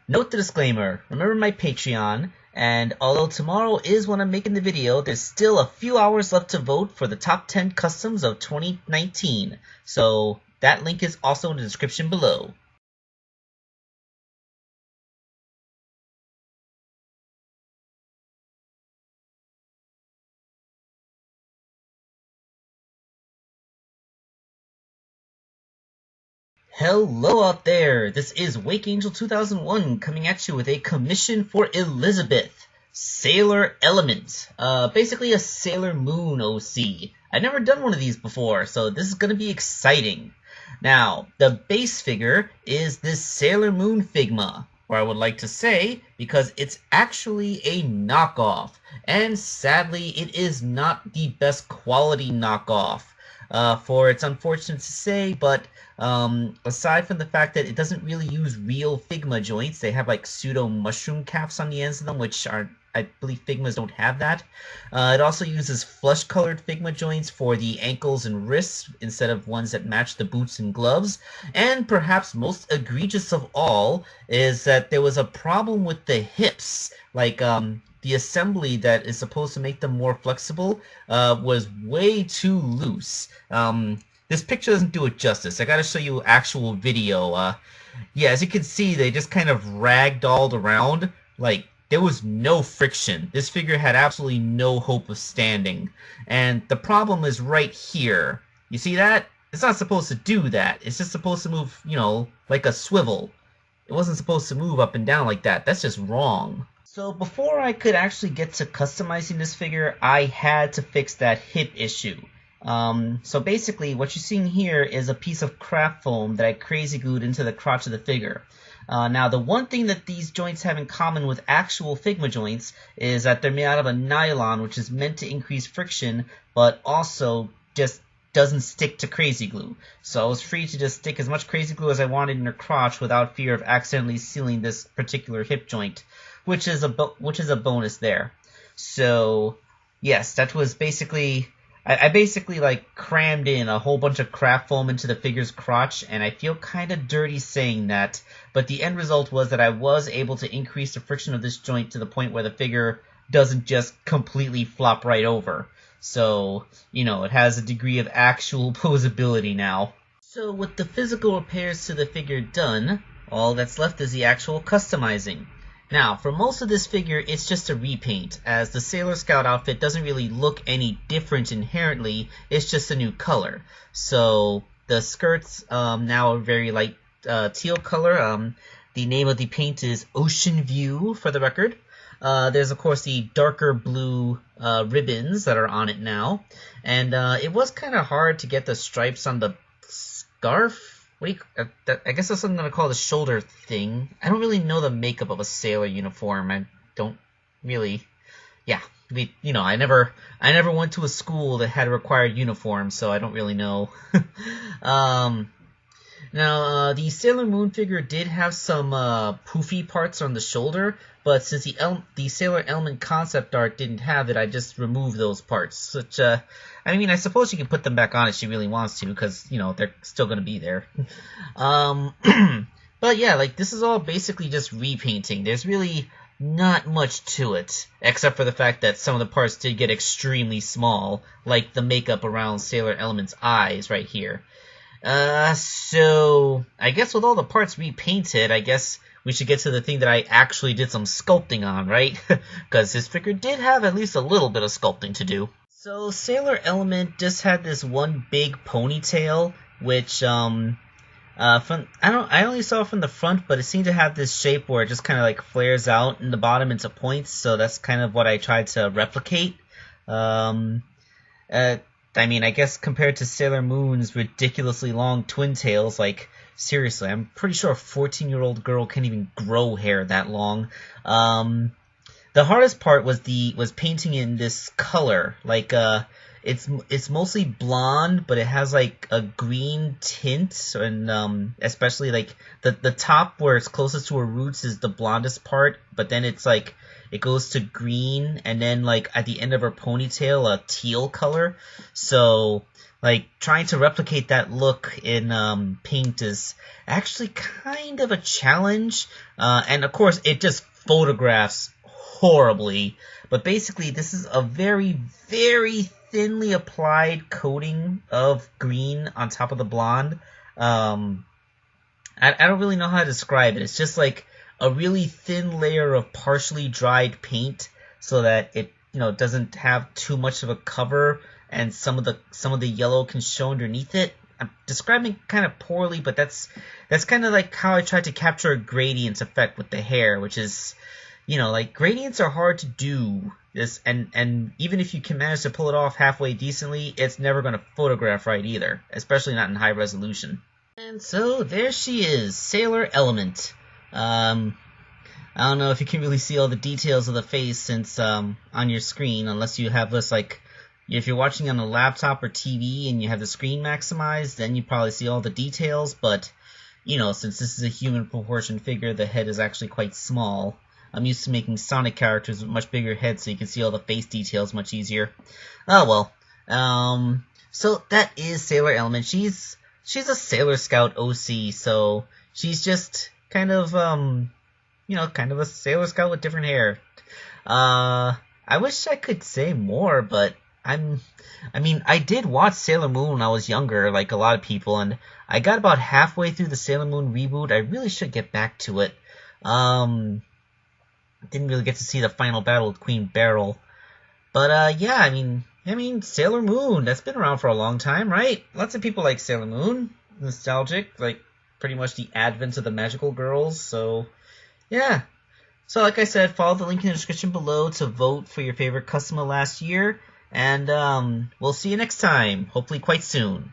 Note the disclaimer, remember my Patreon, and although tomorrow is when I'm making the video, there's still a few hours left to vote for the top 10 customs of 2019, so that link is also in the description below. Hello out there, this is Wake Angel 2001 coming at you with a commission for Elizabeth, Sailor Element, basically a Sailor Moon OC. I've never done one of these before, so this is going to be exciting. Now, the base figure is this Sailor Moon Figma, or I would like to say, because it's actually a knockoff, and sadly it is not the best quality knockoff. For it's unfortunate to say, but aside from the fact that it doesn't really use real Figma joints, they have like pseudo mushroom caps on the ends of them, which are, I believe Figmas don't have that. It also uses flesh-colored Figma joints for the ankles and wrists instead of ones that match the boots and gloves. And perhaps most egregious of all is that there was a problem with the hips, like the assembly that is supposed to make them more flexible was way too loose. This picture doesn't do it justice. I gotta show you actual video. Yeah, as you can see, they just kind of ragdolled around. Like, there was no friction. This figure had absolutely no hope of standing. And the problem is right here. You see that? It's not supposed to do that. It's just supposed to move, you know, like a swivel. It wasn't supposed to move up and down like that. That's just wrong. So before I could actually get to customizing this figure, I had to fix that hip issue. So basically, what you're seeing here is a piece of craft foam that I crazy glued into the crotch of the figure. Now, the one thing that these joints have in common with actual Figma joints is that they're made out of a nylon, which is meant to increase friction, but also just doesn't stick to crazy glue. So I was free to just stick as much crazy glue as I wanted in her crotch without fear of accidentally sealing this particular hip joint, which is a bonus there. So yes, that was basically I basically like crammed in a whole bunch of craft foam into the figure's crotch, and I feel kind of dirty saying that, but the end result was that I was able to increase the friction of this joint to the point where the figure doesn't just completely flop right over. So, you know, it has a degree of actual posability now. So with the physical repairs to the figure done, all that's left is the actual customizing. Now, for most of this figure, it's just a repaint, as the Sailor Scout outfit doesn't really look any different inherently, it's just a new color. So, the skirts now are very light teal color. The name of the paint is Ocean View, for the record. There's, of course, the darker blue ribbons that are on it now. And it was kind of hard to get the stripes on the scarf. I guess that's what I'm going to call the shoulder thing. I don't really know the makeup of a sailor uniform. I don't really... Yeah, you know, I never went to a school that had a required uniform, so I don't really know. Now, the Sailor Moon figure did have some poofy parts on the shoulder, but since the Sailor Element concept art didn't have it, I just removed those parts. Which, I mean, I suppose she can put them back on if she really wants to, because, you know, they're still going to be there. But yeah, like, this is all basically just repainting. There's really not much to it, except for the fact that some of the parts did get extremely small, like the makeup around Sailor Element's eyes right here. So I guess with all the parts repainted, I guess we should get to the thing that I actually did some sculpting on, right? Because this figure did have at least a little bit of sculpting to do. So Sailor Element just had this one big ponytail, which I only saw it from the front, but it seemed to have this shape where it just kind of like flares out in the bottom into points. So that's kind of what I tried to replicate. I mean, I guess compared to Sailor Moon's ridiculously long twin tails, like, seriously, I'm pretty sure a 14-year-old girl can't even grow hair that long. The hardest part was painting in this color. Like, it's mostly blonde, but it has like a green tint, and especially like the top where it's closest to her roots is the blondest part, but then it's like it goes to green, and then like at the end of her ponytail a teal color. So like trying to replicate that look in paint is actually kind of a challenge, and of course it just photographs horribly. But basically, this is a very, very thinly applied coating of green on top of the blonde. I don't really know how to describe it. It's just like a really thin layer of partially dried paint, so that it doesn't have too much of a cover, and some of the yellow can show underneath it. I'm describing kind of poorly, but that's kind of like how I tried to capture a gradients effect with the hair, which is, like gradients are hard to do. And even if you can manage to pull it off halfway decently, it's never going to photograph right either, especially not in high resolution. And so there she is, Sailor Element. I don't know if you can really see all the details of the face since on your screen, unless you have this like, if you're watching on a laptop or TV and you have the screen maximized, then you probably see all the details. But since this is a human proportion figure, the head is actually quite small. I'm used to making Sonic characters with much bigger heads, so you can see all the face details much easier. Oh well. So that is Sailor Element. She's a Sailor Scout OC, so she's just kind of kind of a Sailor Scout with different hair. I wish I could say more, but I did watch Sailor Moon when I was younger, like a lot of people, and I got about halfway through the Sailor Moon reboot. I really should get back to it. Didn't really get to see the final battle with Queen Beryl. But yeah, I mean Sailor Moon, that's been around for a long time, right? Lots of people like Sailor Moon. Nostalgic, like pretty much the advent of the magical girls, so yeah. So like I said, follow the link in the description below to vote for your favorite customer last year, and we'll see you next time, hopefully quite soon.